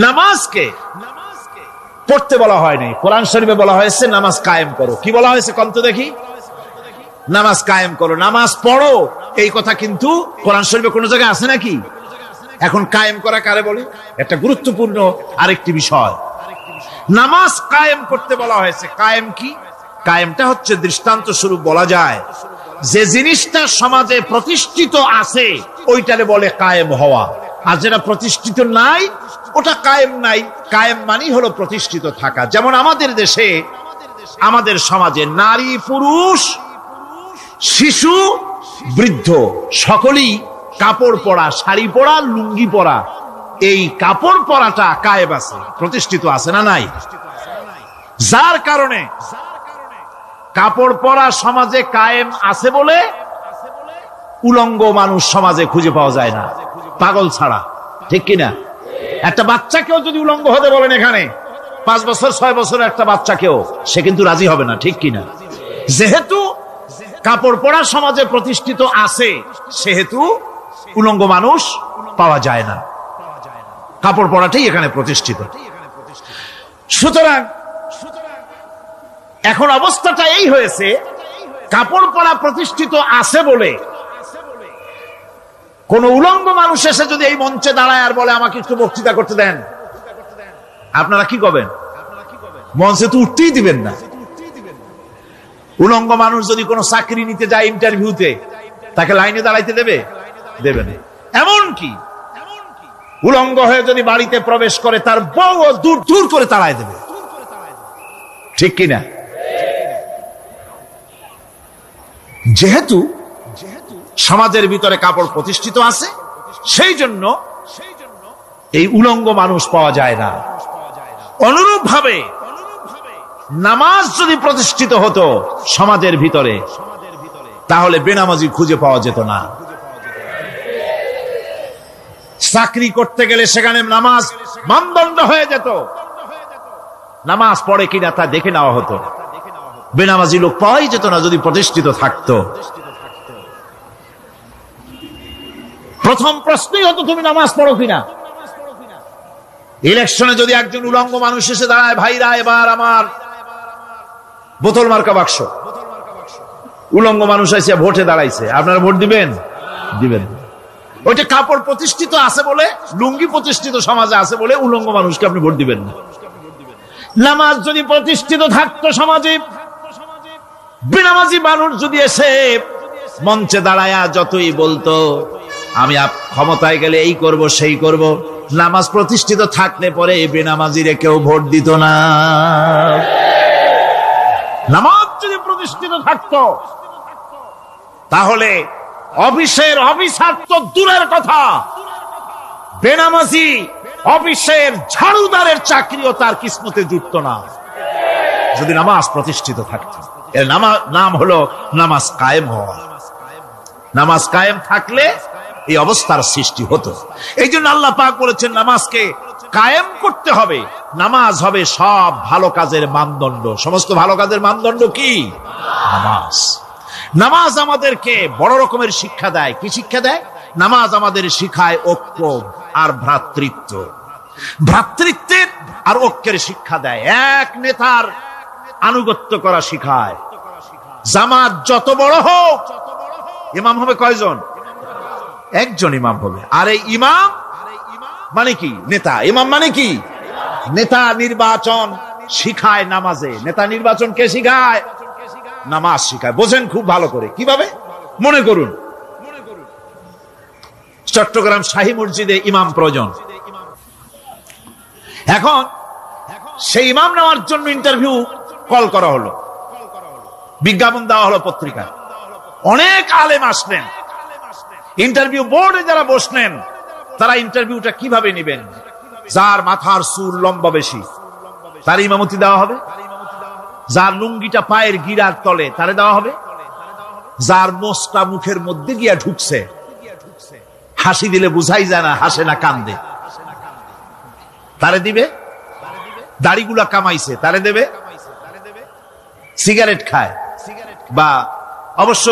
নামাজকে পড়তে বলা হয়নি, কোরআন শরীফে বলা হয়েছে নামাজ কায়েম করো। কি বলা হয়েছে কন্ত দেখি? নামাজ কায়েম করো, নামাজ পড়ো। এই কথা কিন্তু কোরআন শরীফে কোন জায়গায় আছে নাকি? এখন কায়েম করা কারে বলে? একটা গুরুত্বপূর্ণ আরেকটি বিষয়। নামাজ কায়েম করতে বলা হয়েছে। কায়েম কি? কায়েমটা হচ্ছে দৃষ্টান্ত স্বরূপ বলা যায় যে জিনিসটা সমাজে প্রতিষ্ঠিত আছে ওইটারে বলে কায়েম হওয়া, আর যেটা প্রতিষ্ঠিত নাই ওটা কায়েম নাই। কায়েম মানে হলো প্রতিষ্ঠিত থাকা। যেমন আমাদের দেশে, আমাদের সমাজে নারী পুরুষ শিশু বৃদ্ধ সকলেই কাপড় পরা, শাড়ি পরা, লুঙ্গি পরা, এই কাপড় পরাটা কায়েম আছে, প্রতিষ্ঠিত আছে না নাই? যার কারণে কাপড় পরা সমাজে কায়েম আছে বলে উলঙ্গ মানুষ সমাজে খুঁজে পাওয়া যায় না, পাগল ছাড়া। ঠিক কিনা? একটা বাচ্চাকেও যদি উলঙ্গ হতে বলেন এখানে, 5 বছর 6 বছর একটা বাচ্চাকেও, সে কিন্তু রাজি হবে না। ঠিক কিনা? যেহেতু কাপড় পরা সমাজে প্রতিষ্ঠিত আছে সেহেতু উলঙ্গ মানুষ পাওয়া যায় না, কাপড় পরাটাই এখানে প্রতিষ্ঠিত। সুতরাং এখন অবস্থাটা এই হয়েছে, কাপড় পরা প্রতিষ্ঠিত আছে বলে কোন উলঙ্গ মানুষ এসে যদি এই মঞ্চে দাঁড়ায় আর বলে আমাকে একটু বক্তৃতা করতে দেন, আপনারা কি করবেন? মঞ্চে তো উঠতেই দিবেন না। উলঙ্গ মানুষ যদি কোনো চাকরি নিতে যায় ইন্টারভিউতে, তাকে লাইনে দাঁড়াইতে দেবে? দেবে না। এমনকি উলঙ্গ হয়ে যদি বাড়িতে প্রবেশ করে তার বউ দূর দূর করে তাড়ায় দেবে। ঠিক কিনা? যেহেতু সমাজের ভিতরে কাপড় প্রতিষ্ঠিত আছে সেই জন্য এই উলঙ্গ মানুষ পাওয়া যায় না। অনুরূপ ভাবে নামাজ যদি প্রতিষ্ঠিত হতো সমাজের ভিতরে, তাহলে বেনামাজি খুঁজে পাওয়া যেত না। চাকরি করতে গেলে সেখানে নামাজ মানদণ্ড হয়ে যেত, নামাজ পড়ে কিনা তা দেখে নেওয়া হতো। বেনামাজি লোক পাওয়াই যেত না যদি প্রতিষ্ঠিত থাকতো। প্রথম প্রশ্নই হতো তুমি নামাজ পড়ো কিনা। ইলেকশনে যদি একজন উলঙ্গ মানুষ এসে দাঁড়ায়, ভাইরা এবার আমার বোতল মার্কা বাক্স, উলঙ্গ মানুষ এসে ভোটে দাঁড়াইছে, আপনারা ভোট দিবেন? দিবেন। ওইটা কাপড় প্রতিষ্ঠিত আছে বলে, লুঙ্গি প্রতিষ্ঠিত সমাজে আছে বলে উলঙ্গ মানুষকে আপনি ভোট দিবেন না। নামাজ যদি প্রতিষ্ঠিত থাকতো সমাজে, বেনামাজি মানুষ যদি এসে মঞ্চে দাঁড়ায়া যতই বলতো আমি ক্ষমতায় গেলে এই করব সেই করব, নামাজ প্রতিষ্ঠিত থাকলে পরে বেনামাজিরে কেউ ভোট দিত না। নামাজ যদি প্রতিষ্ঠিত থাকতো তাহলে অফিসের অফিসার তো দূরের কথা, বেনামাজি অফিসের ঝাড়ুদারের চাকরিও তার কিসমতে জুটত না যদি নামাজ প্রতিষ্ঠিত থাকত। এর নাম হলো নামাজ কায়েম হওয়া। নামাজ কায়েম থাকলে এই অবস্থার সৃষ্টি হতো। এই জন্য আল্লাহ পাক বলেছেন নামাজকে কায়েম করতে হবে। নামাজ হবে সব ভালো কাজের মানদণ্ড। সমস্ত ভালো কাজের মানদণ্ড কি? নামাজ। নামাজ আমাদেরকে বড় রকমের শিক্ষা দেয়। কি শিক্ষা দেয়? নামাজ আমাদের শিখায় ঐক্য আর ভ্রাতৃত্ব। ভ্রাতৃত্বের আর ঐক্যের শিক্ষা দেয়। এক নেতার আনুগত্য করা শিখায়। জামাত যত বড় হোক, ইমাম হবে কয়জন? একজন ইমাম হবে। আর এই ইমাম মানে কি? নেতা। ইমাম মানে কি? নেতা নির্বাচন শিখায় নামাজে। নেতা নির্বাচন কে শিখায়? নামাজ শিখায়। বোঝেন খুব ভালো করে। কিভাবে? মনে করুন চট্টগ্রাম শাহী মসজিদে ইমাম প্রয়োজন। এখন সেই ইমাম নেওয়ার জন্য ইন্টারভিউ কল করা হলো, বিজ্ঞাপন দেওয়া হলো পত্রিকায়। অনেক আলেম আসলেন। ইন্টারভিউ বোর্ডে যারা বসলেন তারা ইন্টারভিউটা কিভাবে নেবেন? যার মাথার চুল লম্বা বেশি তার ইমামতি দেওয়া হবে। যার লুঙ্গিটা পায়ের গিরার তলে তারে দেওয়া হবে। যার মোষটা মুখের মধ্যে গিয়া ঢুকছে, হাসি দিলে বুঝাই যায় না হাসে না কান্দে, তারে দিবে। দাড়িগুলা কামাইছে তারে দেবে। সিগারেট খায় বা অবশ্য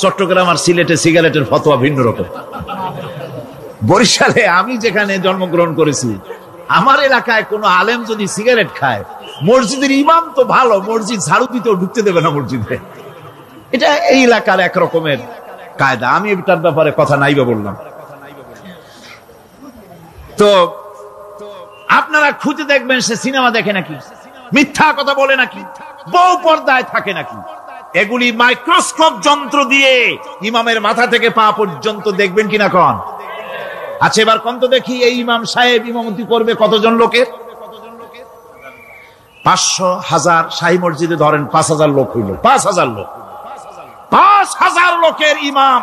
চট্টগ্রাম আর সিলেটে সিগারেটের ফতোয়া ভিন্ন রকম। বরিশালে আমি যেখানে জন্মগ্রহণ করেছি, আমার এলাকায় কোন আলেম যদি সিগারেট খায়, মসজিদের ইমাম তো ভালো, মসজিদ ঝাড়ু দিতেও ঢুকতে দেবে না মসজিদে। এটা এই এলাকার এক রকমের কায়দা। আমি এটার ব্যাপারে কথা নাইবা বললাম। তো আপনারা খুঁজে দেখবেন সে সিনেমা দেখে নাকি, মিথ্যা কথা বলে নাকি, বউ পর্দায় থাকে নাকি। এগুলি মাইক্রোস্কোপ যন্ত্র দিয়ে ইমামের মাথা থেকে পা পর্যন্ত দেখবেন কিনা কন? আচ্ছা এবার কত দেখি এই ইমাম সাহেব ইমামতি করবে কতজন লোকের? 500, 1000। শাহী মসজিদে ধরেন 5000 লোক হইল। 5000 লোক, 5000 লোকের ইমাম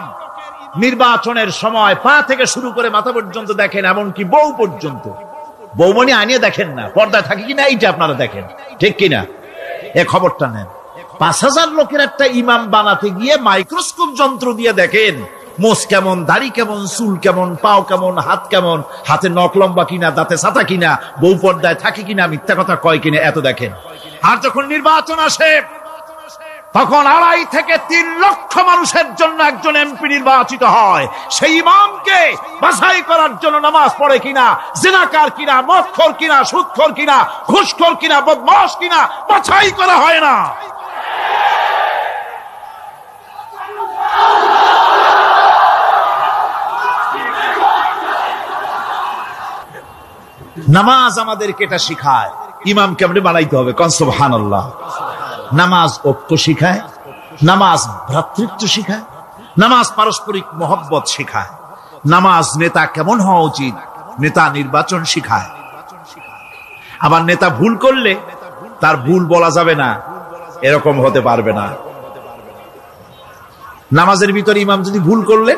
নির্বাচনের সময় পা থেকে শুরু করে মাথা পর্যন্ত দেখেন, এমনকি বউ পর্যন্ত। বৌমনি আনিয়ে দেখেন না, পর্দায় থাকে কিনা এইটা আপনারা দেখেন, ঠিক কিনা? এ খবরটা নেন। 5000 লোকের একটা ইমাম বানাতে গিয়ে মাইক্রোস্কোপ যন্ত্র দিয়ে দেখেন মোষ কেমন, দাড়ি কেমন, চুল কেমন, পাও কেমন, হাত কেমন, হাতে নখ লম্বা কিনা, দাঁতে ছাতা কিনা, বউ পর্দায় থাকে কিনা, মিথ্যা কথা কয় কিনা, এত দেখেন। আর যখন নির্বাচন আসে তখন 2.5 থেকে 3 লক্ষ মানুষের জন্য একজন এমপি নির্বাচিত হয়। সেই ইমামকে বাছাই করার জন্য নামাজ পড়ে কিনা, জিনাকার কিনা, মদখোর কিনা, সুদখোর কিনা, ঘুষখোর কিনা, বদমাশ কিনা বাছাই করা হয় না। নামাজ আমাদেরকে এটা শিখায় ইমাম কেমনে বানাইতে হবে। কোন সুবহানাল্লাহ। নামাজ ঐক্য শিখায়, নামাজ ভ্রাতৃত্ব শিখায়, নামাজ পারস্পরিক মহব্বত শিখায়, নামাজ নেতা কেমন হওয়া উচিত, নেতা নির্বাচন শিখায়। আবার নেতা ভুল করলে তার ভুল বলা যাবে না, এরকম হতে পারবে না। নামাজের ভিতরে ইমাম যদি ভুল করলে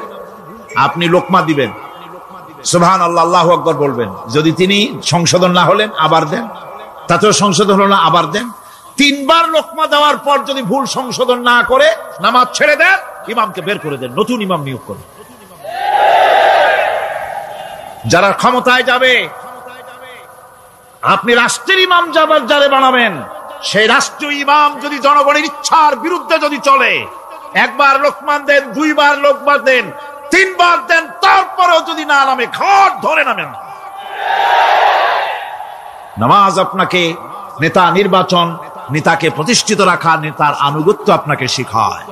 আপনি লোকমা দিবেন, সুবহানাল্লাহ, আল্লাহু আকবার বলবেন। যদি তিনি সংশোধন না হলেন আবার দেন, তাতেও সংশোধন হলো না আবার দেন। 3 বার লোকমা দেওয়ার পর যদি ভুল সংশোধন না করে নামাজ ছেড়ে দেন, ইমামকে বের করে দেন, নতুন ইমাম নিয়োগ করেন। যারা ক্ষমতায় যাবে, আপনি রাষ্ট্রের ইমাম যারে বানাবেন, সেই রাষ্ট্রীয় ইমাম যদি জনগণের ইচ্ছার বিরুদ্ধে যদি চলে, একবার লোকমান দেন, দুইবার লোকমান দেন, তিনবার দেন, তারপরেও যদি না নামে, ঘর ধরে নামেন। নামাজ আপনাকে নেতা নির্বাচন, নেতাকে প্রতিষ্ঠিত রাখা, নেতার আনুগত্য আপনাকে শেখায়।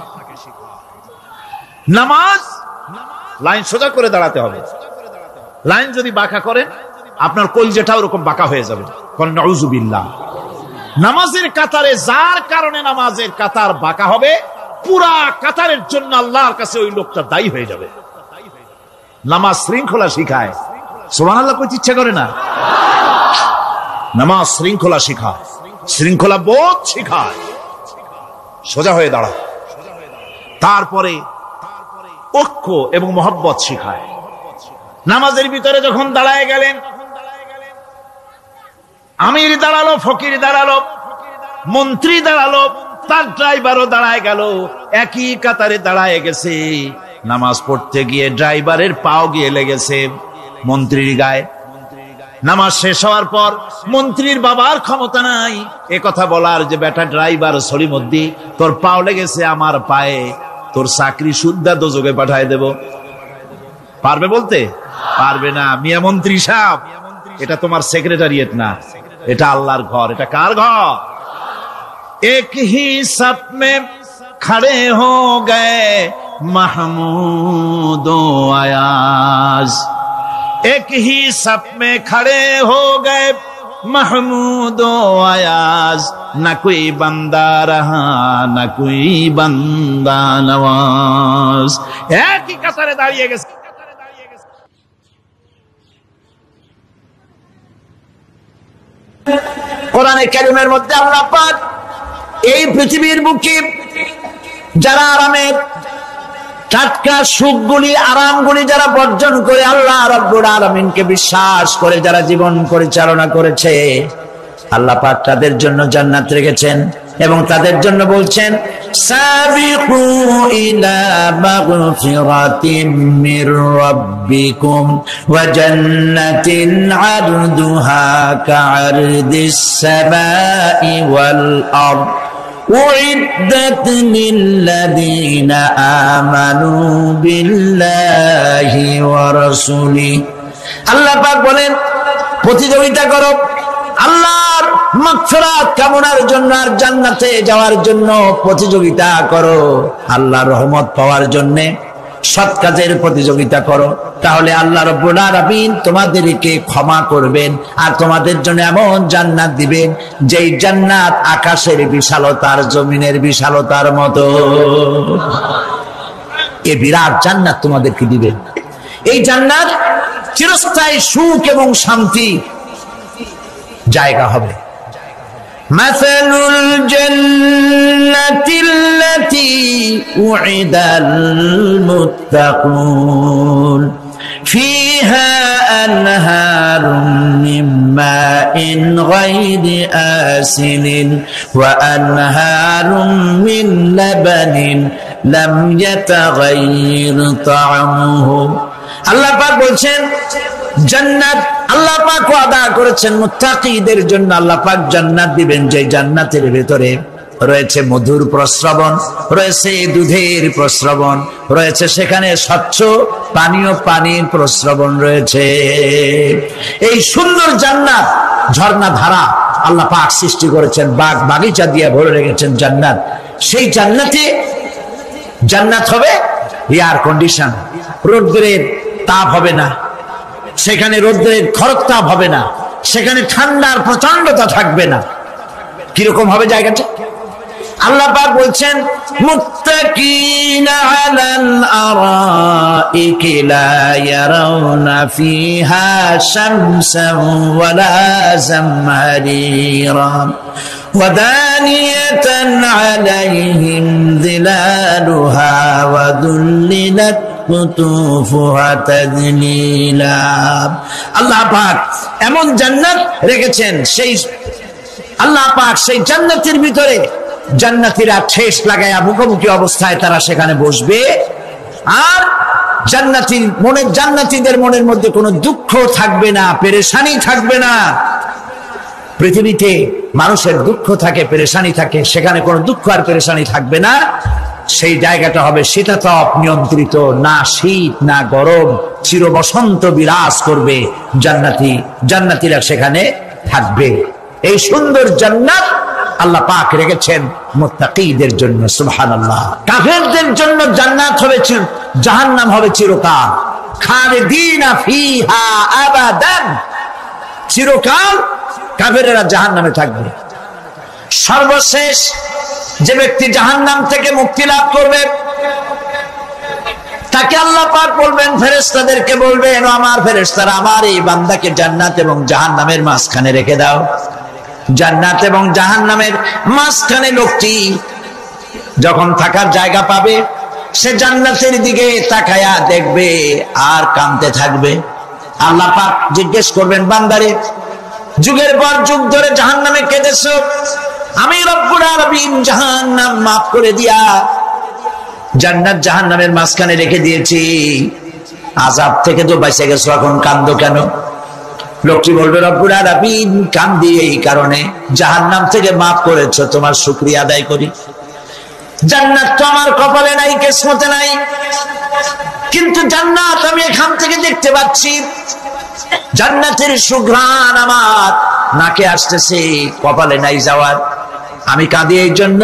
নামাজ লাইন সোজা করে দাঁড়াতে হবে। লাইন যদি বাঁকা করেন, আপনার কলজেটা ওরকম বাঁকা হয়ে যাবে। নাউযুবিল্লাহ। নামাজের কাতারে যার কারণে নামাজের কাতার বাঁকা হবে, পুরা কাতারের জন্য আল্লাহর কাছে ওই লোকটা দায়ী হয়ে যাবে। নামাজ শৃঙ্খলা শিখায়। সুবহানাল্লাহ কইতে ইচ্ছা করে না? নামাজ শৃঙ্খলা শিখায়, শৃঙ্খলা বোধ শিখায়, সোজা হয়ে দাঁড়ায়। তারপরে ঐক্য এবং মহব্বত শিখায়। নামাজের ভিতরে যখন দাঁড়ায় গেলেন, আমির দাঁড়ালো, ফকির দাঁড়ালো, মন্ত্রী দাঁড়ালো, তার ড্রাইভারও দাঁড়ায় গেল, একই কাতারে দাঁড়ায় গেছে। নামাজ পড়তে গিয়ে ড্রাইভারের পাও গিয়ে লেগেছে মন্ত্রীর গায়ে। নামাজ শেষ হওয়ার পর মন্ত্রীর বাবার ক্ষমতা নাই এ কথা বলার যে বেটা ড্রাইভার সলিমুদ্দি, তোর পাও লেগেছে আমার পায়ে, তোর চাকরি শুদ্ধা দোজকে পাঠায় দেব। পারবে বলতে? পারবে না। মিয়া মন্ত্রী সাহেব, এটা তোমার সেক্রেটারিয়েট না, এটা আল্লাহর ঘর। এটা কার ঘর? এক হি সব মে খড়ে হো গয়ে মাহমুদ ও আয়াজ, এক হি সব মে খড়ে হো গয়ে महमूद आयाज, न कोई बंदा रहा न कोई बंदा नवाज। एक ही कतारे दाঁড়িয়ে গেছে। কোরআনে কারীমের মধ্যে আল্লাহ পাক এই পৃথিবীর বুকে যারা আরামের টাটকা সুখগুলি, আরামগুলি যারা বর্জন করে আল্লাহ রাব্বুল আলামিনকে বিশ্বাস করে যারা জীবন পরিচালনা করেছে, আল্লাহ পাক তাদের জন্য জান্নাত রেখেছেন এবং তাদের জন্য বলছেন, সাবিকু ইলা মাগফিরাতিম মির রাব্বিকুম ওয়া জান্নাতিন আরদুহা কাআরদিস সামাই ওয়াল আরদ উইদ্দাত লিল্লাযীনা আমানু বিল্লাহি ওয়া রাসূলিহি। আল্লাহ পাক বলেন, প্রতিযোগিতা করো আল্লাহর মাগফিরাত কামনার জন্য আর জান্নাতে যাওয়ার জন্য প্রতিযোগিতা করো, আল্লাহর রহমত পাওয়ার জন্য সৎ কাজের প্রতিযোগিতা করো, তাহলে আল্লাহ রাব্বুল আলামিন তোমাদেরকে ক্ষমা করবেন আর তোমাদের জন্য এমন জান্নাত দিবেন যেই জান্নাত আকাশের বিশালতার জমিনের বিশালতার মতো। এই বিরাট জান্নাত তোমাদেরকে দিবেন। এই জান্নাত চিরস্থায়ী সুখ এবং শান্তি জায়গা হবে। মাসালুল জান্নাতিল্লাতী উইদাল মুত্তাকুন ফিহা আনহারুম মিন মাইন গায়রি আসিলিন ওয়া আনহারুম মিন লাবানিন লাম ইয়াতাগায়্যার তা'আমুহু। আল্লাহ পাক বলছেন, জান্নাত আল্লাহ পাক ওয়াদা করেছেন মুত্তাকীদের জন্য। আল্লাহ পাক জান্নাত দিবেন, যে জান্নাতের ভিতরে রয়েছে মধুর প্রস্রবণ, রয়েছে দুধের প্রস্রবণ, রয়েছে সেখানে স্বচ্ছ পানির প্রস্রবণ রয়েছে। এই সুন্দর জান্নাত, ঝর্ণা ধারা আল্লাহ পাক সৃষ্টি করেছেন, বাগ বাগিচা দিয়ে ভরে রেখেছেন জান্নাত। সেই জান্নাতে জান্নাত হবে এয়ার কন্ডিশন, রোদ্রের তাপ হবে না সেখানে, রোদ্রের খরতাপ হবে না সেখানে, ঠান্ডার প্রচন্ডতা থাকবে না। কিরকম হবে জায়গাটা? আল্লাহ পাক বলছেন, মুত্তাকিনা আলাল আরাইকি লা ইয়ারাউনা ফিহা শামসান ওয়ালা জামহারিরা ওয়া দানিয়াতান আলাইহিম যিলালুহা ওয়া দুল্লিলাত কুতুফুহা তাযলিলা। আল্লাহ পাক এমন জান্নাত রেখেছেন, সেই আল্লাহ পাক সেই জান্নাতের ভিতরে জান্নাতীরা ঠেস লাগায়া মুখোমুখি অবস্থায় তারা সেখানে বসবে, আর জান্নাতীদের মনের মধ্যে কোনো দুঃখ থাকবে না, পেরেশানি থাকবে না। পৃথিবীতে মানুষের দুঃখ থাকে, পেরেশানি থাকে, সেখানে কোনো দুঃখ আর পেরেশানি থাকবে না। সেই জায়গাটা হবে শীতাতপ নিয়ন্ত্রিত, না শীত না গরম, চির বসন্ত বিরাজ করবে। জান্নাতীরা সেখানে থাকবে। এই সুন্দর জান্নাত আল্লাহ পাক রেখেছেন মুত্তাকীদের জন্য। সুবহানাল্লাহ। কাফেরদের জন্য জান্নাত হবে, জাহান্নাম হবে চিরকাল। খালিদিনা ফিহা আবাদান, চিরকাল কাফেরেরা জাহান্নামে থাকবে। সর্বশেষ যে ব্যক্তি জাহান্নাম থেকে মুক্তি লাভ করবে তাকে আল্লাহ পাক বলবেন, ফেরেশতাদেরকে বলবেন, আমার ফেরেশতারা আমার এই বান্দাকে জান্নাত এবং জাহান্নামের মাঝখানে রেখে দাও। জান্নাত এবং জাহান্নামের মাঝখানে লোকটি যখন থাকার জায়গা পাবে, সে জান্নাতের দিকে তাকায়া দেখবে আর কাঁদতে থাকবে। আল্লাহ পাক জিজ্ঞেস করবেন, বান্দারে যুগের পর যুগ ধরে জাহান্নামে কেঁদেছো, আমি রব্বুল আলামিন জাহান্নাম মাফ করে দিয়া জান্নাত জাহান্নামের মাঝখানে রেখে দিয়েছি, আযাব থেকে তো বেঁচে গেছো, এখন কাঁদো কেন? লোকটি বলবে, রব্বুল আলামিন কান্দি এই কারণে, জাহান্নাম থেকে মাফ করেছো, তোমার শুকরিয়া আদায় করি। জান্নাত তো আমার কপালে নাই, কিসমতে নাই, কিন্তু জান্নাত আমি এখান থেকে দেখতে পাচ্ছি। জান্নাতের সুঘ্রাণ আমার নাকে আসতেছে, কপালে নাই যাওয়ার। আমি কাঁদি এই জন্য,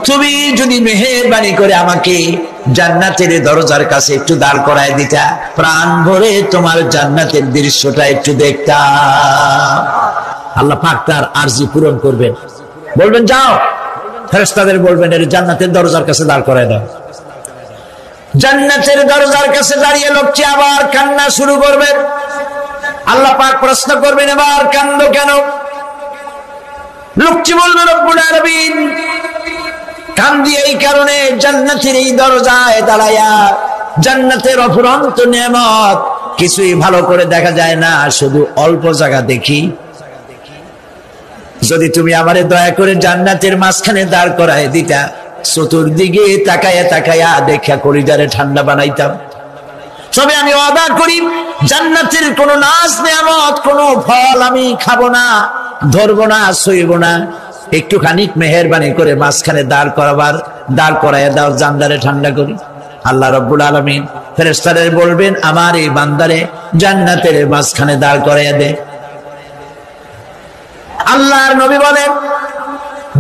তুমি যদি মেহেরবানি করে আমাকে জান্নাতের দরজার কাছে একটু দাঁড় করায় দিতা, প্রাণ ভরে তোমার জান্নাতের দৃশ্যটা একটু দেখতাম। আল্লাহ পাক তার আরজি পূরণ করবেন, বলবেন যাও। ফেরেশতাদের বলবেন, এর জান্নাতের দরজার কাছে দাঁড় করায় দাও। জান্নাতের দরজার কাছে দাঁড়িয়ে লোকটি আবার কান্না শুরু করবে। আল্লাহ পাক প্রশ্ন করবেন, এবার কান্দো কেন? লোকটি বলবে, রব্বুল আলামিন কান্দি এই কারণে, জান্নাতের এই দরজায় দাঁড়ায়া জান্নাতের অফুরন্ত নেয়ামত কিছুই ভালো করে দেখা যায় না, শুধু অল্প জায়গা দেখি। যদি তুমি আমারে দয়া করে জান্নাতের মাঝখানে দাঁড় করায় দিতা, চতুর্দিকে তাকায়া তাকায়া দেখা কলিজারে ঠান্ডা বানাইতাম। তবে আমি ওয়াদা করি, জান্নাতের কোন নাজ নেয়ামত, কোন ফল আমি খাবো না, ধরবো না, সইব না। একটুখানি মেহেরবানি করে মাঝখানে দাঁড় করাইয়া দাও, জান্নারে ঠান্ডা করি। আল্লাহ রাব্বুল আলামিন ফেরেশতাদের বলবেন, আমার এই বান্দারে জান্নাতের মাঝখানে দাঁড় করাইয়া দে। আল্লাহর নবী বলেন,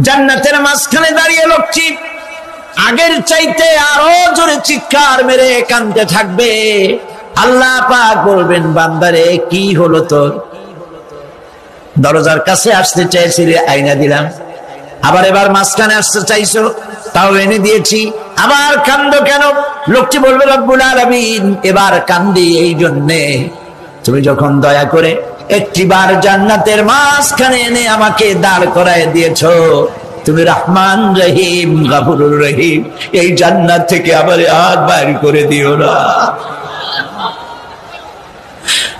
জান্নাতের মাঝখানে দাঁড়িয়ে লোকটি আগের চাইতে আরো জোরে চিৎকার মেরে কাঁদতে থাকবে। আল্লাহ পাক বলবেন, বান্দারে কি হলো তোর? দরজার কাছে আসতে চাইছিলে, আইনা দিলাম। এবার মাঝখানে আসতে চাইছো, তাও এনে দিয়েছি। আবার কান্দো কেন? লোকটি বলবে, রব্বুল আলামিন এবার কান্দি এই জন্যে, তুমি যখন দয়া করে একটিবার জান্নাতের মাঝখানে এনে আমাকে দাঁড় করায় দিয়েছো, তুমি রহমান রহিম গফুরুর রহিম, এই জান্নাত থেকে আবার হাত বাইর করে দিও না।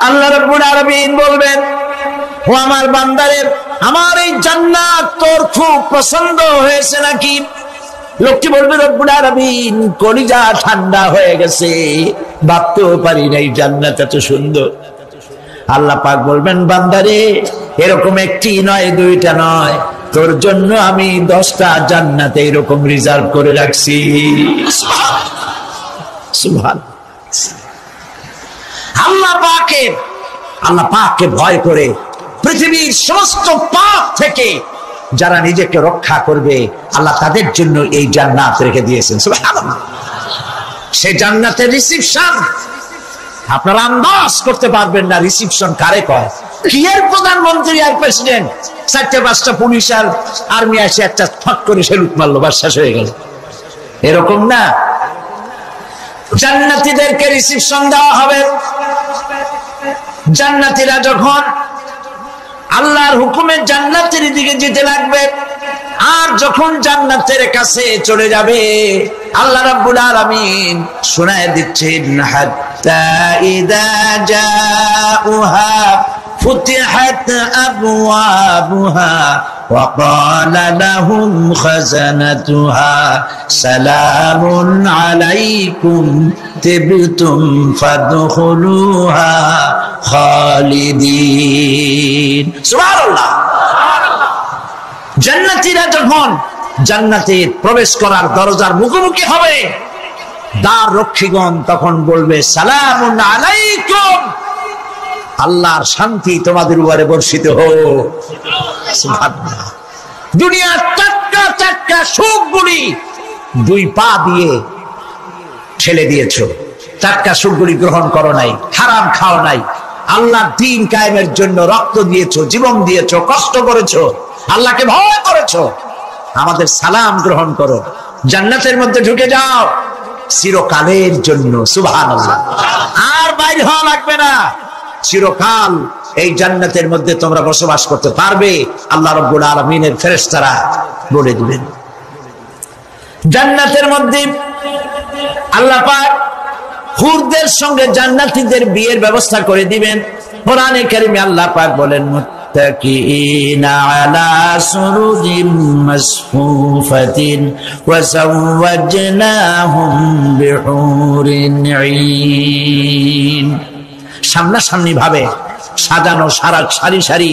আল্লাহ রাব্বুল আলামিন বলবেন, ও আমার বান্দারে, আমার এই জান্নাত তোর খুব পছন্দ হয়েছে নাকি? লোকটি বলবে, রব্বুল আলামিন কলিজা ঠান্ডা হয়ে গেছে, ভাবতেও পারি নাই জান্নাত এত সুন্দর। আল্লাহ পাক বলবেন, বান্দারে এরকম একটি নয়, দুইটা নয়, তোর জন্য আমি 10টা জান্নাত এরকম রিজার্ভ করে রাখছি। সুবহানাল্লাহ। আল্লাহ পাককে ভয় করে পৃথিবীর সমস্ত পাপ থেকে যারা নিজেকে রক্ষা করবে, আল্লাহ তাদের জন্য এই জান্নাত রেখে দিয়েছেন। সুবহানাল্লাহ। সেই জান্নাতের রিসিপশন আপনারা আন্দাজ করতে পারবেন না, রিসিপশন কারে কয়। কি এর প্রধানমন্ত্রী আর প্রেসিডেন্ট, 4-5টা পুলিশ আর আর্মি আসে, একটা ফট করে সেলুট মারলো, বাস শেষ হয়ে গেল, এরকম না। জান্নাতীদেরকে রিসিপশন দেওয়া হবে। জান্নাতীরা যখন আল্লাহর হুকুমে জান্নাতের দিকে যেতে লাগবে, আর যখন জান্নাতের কাছে চলে যাবে, আল্লাহ রাব্বুল আলামিন শোনায় দিচ্ছেন, হাত্তা ইযা জাউহা ফুতিহাত আবওয়াবুহা وقال لهم خزنتها سلام عليكم طبتم فادخلوها خالدين سبحان الله জান্নাতীরা যখন জান্নাতে প্রবেশ করার দরজার মুখোমুখি হবে, দ্বার রক্ষীগণ তখন বলবে সালামুন আলাইকুম, আল্লাহর শান্তি তোমাদের উপরে বর্ষিত হোক। সুবহানাল্লাহ। দুনিয়ার টাটকা টাটকা সুখগুলি দুই পা দিয়ে ঠেলে দিয়েছো, টাটকা সুখগুলি গ্রহণ করো নাই, হারাম খাও নাই, আল্লাহর দ্বীন কায়েমের জন্য রক্ত দিয়েছো, জীবন দিয়েছো, কষ্ট করেছো, আল্লাহকে ভয় করেছো। আমাদের সালাম গ্রহণ করো, জান্নাতের মধ্যে ঢুকে যাও চিরকালের জন্য। সুবহানাল্লাহ। আর বাইরে হওয়া লাগবে না, চিরকাল এই জান্নাতের মধ্যে তোমরা বসবাস করতে পারবে। আল্লাহ রাব্বুল আলামিনের ফেরেশতারা বলে দিবেন। জান্নাতের মধ্যে আল্লাহ পাক হুরদের সঙ্গে জান্নাতীদের বিয়ের ব্যবস্থা করে দিবেন। কোরআনে কারিমে আল্লাহ পাক বলেন মুত্তাকিনা আলা সুরুরিন মাসফুফাতিন ওয়া যাওয়াজনাহুম বিহুরিন ঈন। সামনাসামনি ভাবে সাজানো সারি সারি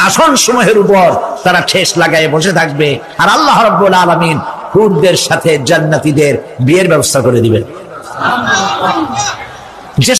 আসন সমূহের উপর তারা ঠেস লাগায় বসে থাকবে, আর আল্লাহ রাব্বুল আলামিন হুরদের সাথে জান্নাতীদের বিয়ের ব্যবস্থা করে দিবেন।